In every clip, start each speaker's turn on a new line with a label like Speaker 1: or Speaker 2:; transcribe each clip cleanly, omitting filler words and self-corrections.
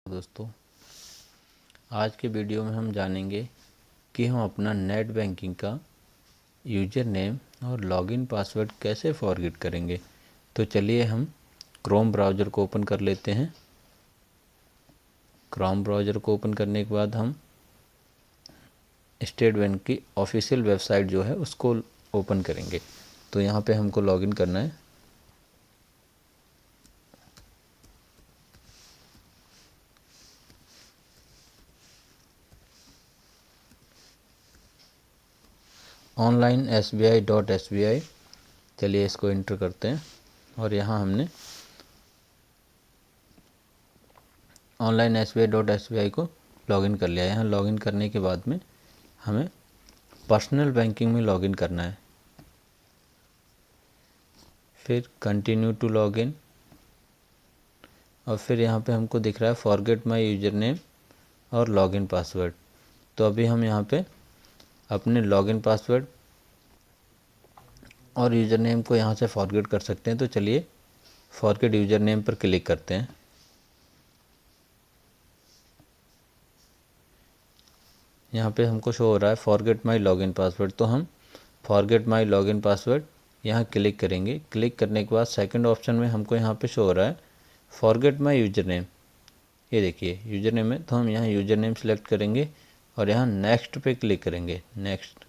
Speaker 1: दोस्तों, आज के वीडियो में हम जानेंगे कि हम अपना नेट बैंकिंग का यूज़र नेम और लॉगिन पासवर्ड कैसे फॉरगेट करेंगे। तो चलिए हम क्रोम ब्राउज़र को ओपन कर लेते हैं। क्रोम ब्राउज़र को ओपन करने के बाद हम स्टेट बैंक की ऑफिशियल वेबसाइट जो है उसको ओपन करेंगे। तो यहाँ पे हमको लॉगिन करना है। online.sbi.sbi, चलिए इसको इंटर करते हैं और यहाँ हमने online.sbi.sbi को लॉगिन कर लिया। यहाँ लॉगिन करने के बाद में हमें पर्सनल बैंकिंग में लॉगिन करना है। फिर कंटिन्यू टू लॉगिन और फिर यहाँ पे हमको दिख रहा है फॉरगेट माय यूज़र नेम और लॉगिन पासवर्ड। तो अभी हम यहाँ पे अपने लॉगिन पासवर्ड और यूज़र नेम को यहाँ से फॉरगेट कर सकते हैं। तो चलिए फॉरगेट यूज़र नेम पर क्लिक करते हैं। यहाँ पे हमको शो हो रहा है फॉरगेट माय लॉगिन पासवर्ड। तो हम फॉरगेट माय लॉगिन पासवर्ड यहाँ क्लिक करेंगे। क्लिक करने के बाद सेकंड ऑप्शन में हमको यहाँ पे शो हो रहा है फॉरगेट माय यूज़र नेम। ये देखिए यूज़र नेम है, तो हम यहाँ यूज़र नेम सेलेक्ट करेंगे और यहाँ नेक्स्ट पे क्लिक करेंगे, नेक्स्ट।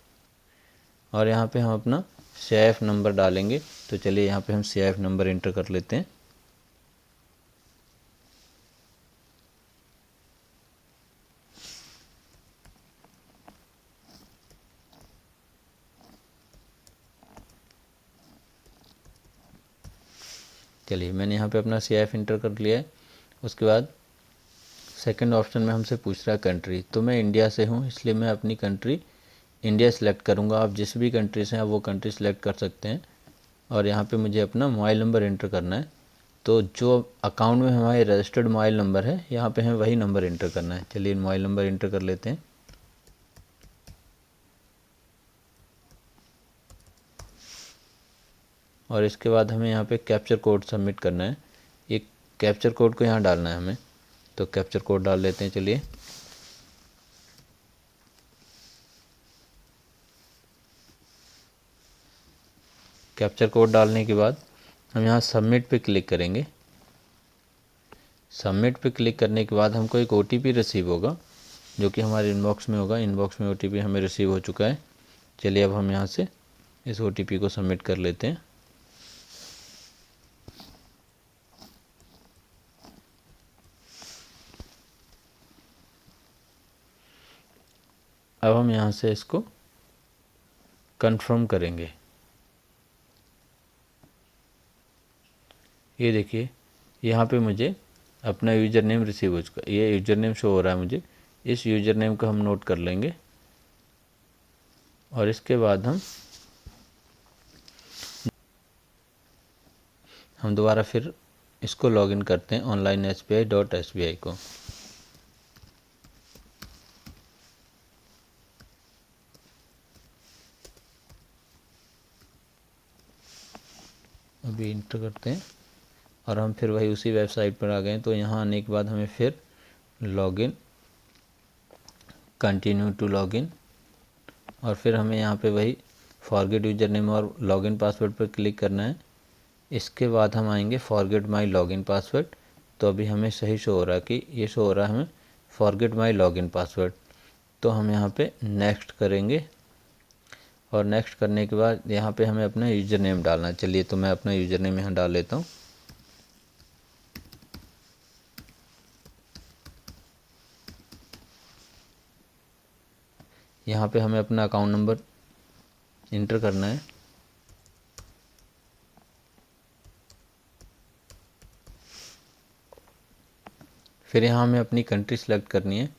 Speaker 1: और यहाँ पे हम अपना CIF नंबर डालेंगे। तो चलिए यहाँ पे हम CIF नंबर इंटर कर लेते हैं। चलिए मैंने यहाँ पे अपना CIF इंटर कर लिया है। उसके बाद सेकंड ऑप्शन में हमसे पूछ रहा है कंट्री। तो मैं इंडिया से हूँ, इसलिए मैं अपनी कंट्री इंडिया सेलेक्ट करूँगा। आप जिस भी कंट्री से हैं वो कंट्री सेलेक्ट कर सकते हैं। और यहाँ पे मुझे अपना मोबाइल नंबर इंटर करना है। तो जो अकाउंट में हमारे रजिस्टर्ड मोबाइल नंबर है यहाँ पे हमें वही नंबर इंटर करना है। चलिए मोबाइल नंबर इंटर कर लेते हैं। और इसके बाद हमें यहाँ पे कैप्चर कोड सबमिट करना है। ये कैप्चर कोड को यहाँ डालना है हमें। तो कैप्चर कोड डाल लेते हैं। चलिए कैप्चर कोड डालने के बाद हम यहाँ सबमिट पे क्लिक करेंगे। सबमिट पे क्लिक करने के बाद हमको एक OTP रिसीव होगा जो कि हमारे इनबॉक्स में होगा। इनबॉक्स में OTP हमें रिसीव हो चुका है। चलिए अब हम यहाँ से इस OTP को सबमिट कर लेते हैं। अब हम यहाँ से इसको कंफर्म करेंगे। ये देखिए यहाँ पे मुझे अपना यूज़र नेम रिसीव हो चुका है। ये यूज़र नेम शो हो रहा है मुझे। इस यूज़र नेम को हम नोट कर लेंगे और इसके बाद हम दोबारा फिर इसको लॉगिन करते हैं online.sbi.sbi को। अभी इंटर करते हैं और हम फिर वही उसी वेबसाइट पर आ गए। तो यहाँ आने के बाद हमें फिर लॉगिन, कंटिन्यू टू लॉगिन और फिर हमें यहाँ पे वही फॉरगेट यूज़र नेम और लॉगिन पासवर्ड पर क्लिक करना है। इसके बाद हम आएंगे फॉरगेट माय लॉगिन पासवर्ड। तो अभी हमें सही शो हो रहा है कि ये शो हो रहा है हमें फॉरगेट माय लॉगिन पासवर्ड। तो हम यहाँ पे नेक्स्ट करेंगे और नेक्स्ट करने के बाद यहाँ पे हमें अपना यूज़र नेम डालना है। चलिए तो मैं अपना यूज़र नेम यहाँ डाल लेता हूँ। यहाँ पे हमें अपना अकाउंट नंबर इंटर करना है। फिर यहाँ हमें अपनी कंट्री सेलेक्ट करनी है।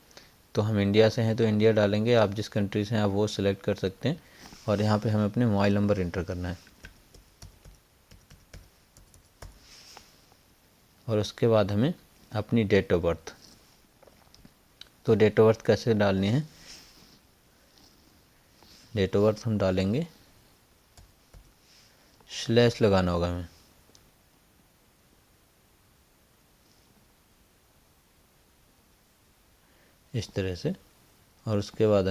Speaker 1: तो हम इंडिया से हैं तो इंडिया डालेंगे। आप जिस कंट्री से हैं आप वो सिलेक्ट कर सकते हैं। और यहाँ पे हमें अपने मोबाइल नंबर इंटर करना है। और उसके बाद हमें अपनी डेट ऑफ बर्थ। तो डेट ऑफ बर्थ कैसे डालनी है? डेट ऑफ बर्थ हम डालेंगे, स्लैश लगाना होगा हमें। इस तरह से। और उसके बाद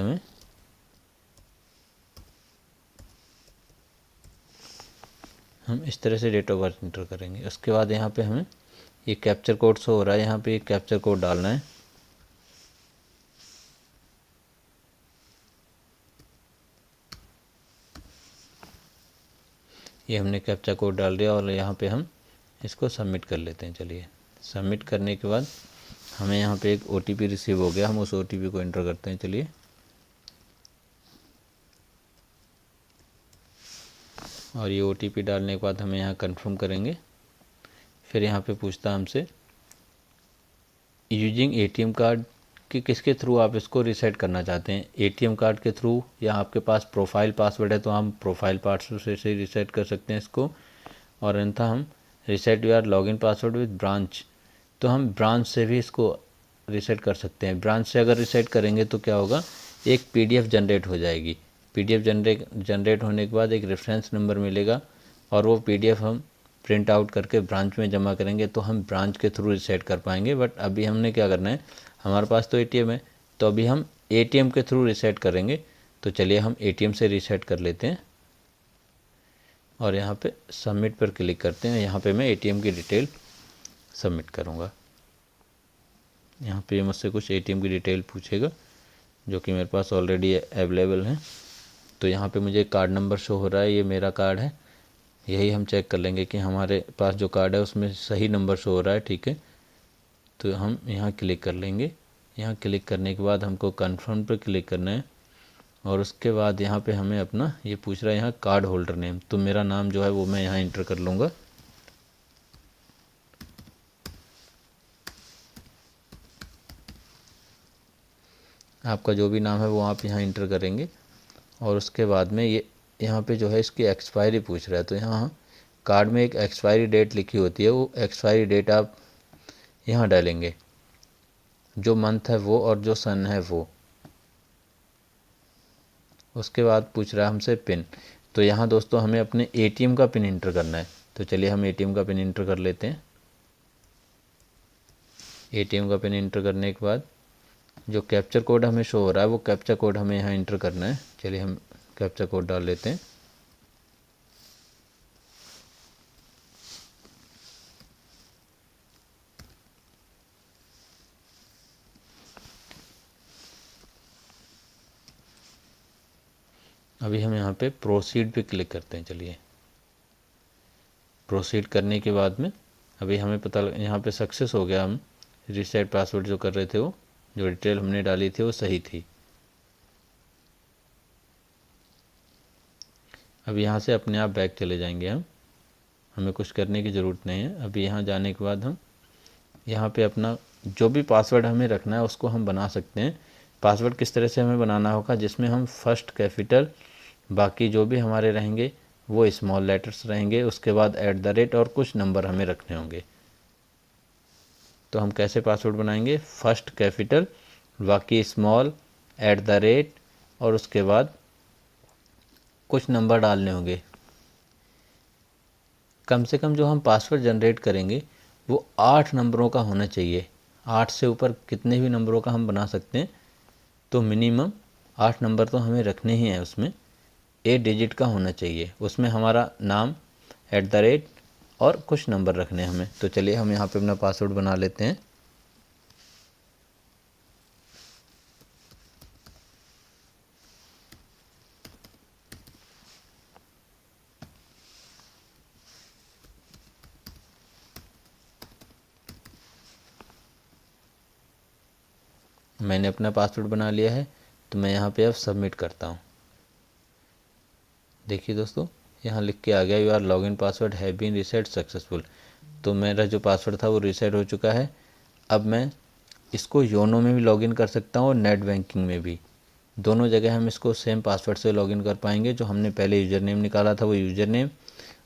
Speaker 1: हम इस तरह से डेट ऑफ बर्थ इंटर करेंगे। उसके बाद यहाँ पे हमें ये कैप्चर कोड शो हो रहा है, यहाँ पे ये कैप्चर कोड डालना है। ये हमने कैप्चा कोड डाल दिया और यहाँ पे हम इसको सबमिट कर लेते हैं। चलिए, सबमिट करने के बाद हमें यहाँ पे एक OTP रिसीव हो गया, हम उस OTP को एंटर करते हैं। चलिए, और ये OTP डालने के बाद हमें यहाँ कंफर्म करेंगे। फिर यहाँ पे पूछता है हमसे यूजिंग ATM कार्ड कि किसके थ्रू आप इसको रीसेट करना चाहते हैं, ATM कार्ड के थ्रू या आपके पास प्रोफाइल पासवर्ड है तो हम प्रोफाइल पासवर्ड से रीसेट कर सकते हैं इसको। और अन्यथा हम reset your login password with branch, तो हम ब्रांच से भी इसको रीसेट कर सकते हैं। ब्रांच से अगर रीसेट करेंगे तो क्या होगा, एक PDF जनरेट हो जाएगी। PDF जनरेट होने के बाद एक रेफरेंस नंबर मिलेगा और वो PDF हम प्रिंट आउट करके ब्रांच में जमा करेंगे तो हम ब्रांच के थ्रू रीसेट कर पाएंगे। बट अभी हमने क्या करना है, हमारे पास तो ATM है तो अभी हम ATM के थ्रू रीसेट करेंगे। तो चलिए हम ATM से रीसेट कर लेते हैं और यहाँ पे सबमिट पर क्लिक करते हैं। यहाँ पे मैं ATM की डिटेल सबमिट करूँगा। यहाँ पे मुझसे कुछ ATM की डिटेल पूछेगा जो कि मेरे पास ऑलरेडी अवेलेबल है। तो यहाँ पे मुझे कार्ड नंबर शो हो रहा है, ये मेरा कार्ड है। यही हम चेक कर लेंगे कि हमारे पास जो कार्ड है उसमें सही नंबर शो हो रहा है। ठीक है, तो हम यहाँ क्लिक कर लेंगे। यहाँ क्लिक करने के बाद हमको कन्फर्म पर क्लिक करना है और उसके बाद यहाँ पे हमें अपना ये पूछ रहा है यहाँ कार्ड होल्डर नेम, तो मेरा नाम जो है वो मैं यहाँ इंटर कर लूँगा। आपका जो भी नाम है वो आप यहाँ इंटर करेंगे और उसके बाद में ये यहाँ पे जो है इसकी एक्सपायरी पूछ रहा है। तो यहाँ कार्ड में एक एक्सपायरी डेट लिखी होती है, वो एक्सपायरी डेट आप यहाँ डालेंगे, जो मंथ है वो और जो सन है वो। उसके बाद पूछ रहा है हमसे पिन, तो यहाँ दोस्तों हमें अपने ATM का पिन इंटर करना है। तो चलिए हम ATM का पिन इंटर कर लेते हैं। ATM का पिन इंटर करने के बाद जो कैप्चर कोड हमें शो हो रहा है वो कैप्चर कोड हमें यहाँ इंटर करना है। चलिए हम कैप्चर कोड डाल लेते हैं। अभी हम यहाँ पे प्रोसीड पे क्लिक करते हैं। चलिए, प्रोसीड करने के बाद में अभी हमें पता यहाँ पे सक्सेस हो गया। हम रीसेट पासवर्ड जो कर रहे थे वो जो डिटेल हमने डाली थी वो सही थी। अब यहाँ से अपने आप बैक चले जाएंगे हम, हमें कुछ करने की ज़रूरत नहीं है। अभी यहाँ जाने के बाद हम यहाँ पे अपना जो भी पासवर्ड हमें रखना है उसको हम बना सकते हैं। पासवर्ड किस तरह से हमें बनाना होगा, जिसमें हम फर्स्ट कैपिटल, बाकी जो भी हमारे रहेंगे वो स्मॉल लेटर्स रहेंगे, उसके बाद @ और कुछ नंबर हमें रखने होंगे। तो हम कैसे पासवर्ड बनाएंगे, फर्स्ट कैपिटल, बाकी स्मॉल, @ और उसके बाद कुछ नंबर डालने होंगे। कम से कम जो हम पासवर्ड जनरेट करेंगे वो 8 नंबरों का होना चाहिए। 8 से ऊपर कितने भी नंबरों का हम बना सकते हैं, तो मिनिमम 8 नंबर तो हमें रखने ही हैं। उसमें 8 डिजिट का होना चाहिए, उसमें हमारा नाम, @ और कुछ नंबर रखने हैं हमें। तो चलिए हम यहाँ पे अपना पासवर्ड बना लेते हैं। मैंने अपना पासवर्ड बना लिया है, तो मैं यहाँ पे अब सबमिट करता हूँ। देखिए दोस्तों, यहाँ लिख के आ गया your login password have been reset successful. तो मेरा जो पासवर्ड था वो रीसेट हो चुका है। अब मैं इसको योनो में भी लॉगिन कर सकता हूँ और नेट बैंकिंग में भी, दोनों जगह हम इसको सेम पासवर्ड से लॉगिन कर पाएंगे। जो हमने पहले यूज़र नेम निकाला था वो यूज़र नेम,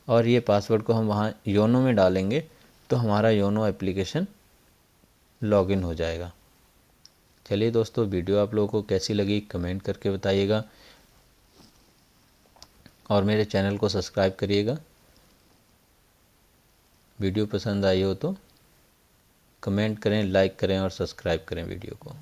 Speaker 1: और ये पासवर्ड को हम वहाँ योनो में डालेंगे तो हमारा योनो एप्लीकेशन लॉगिन हो जाएगा। चलिए दोस्तों, वीडियो आप लोगों को कैसी लगी कमेंट करके बताइएगा और मेरे चैनल को सब्सक्राइब करिएगा। वीडियो पसंद आई हो तो कमेंट करें, लाइक करें और सब्सक्राइब करें वीडियो को।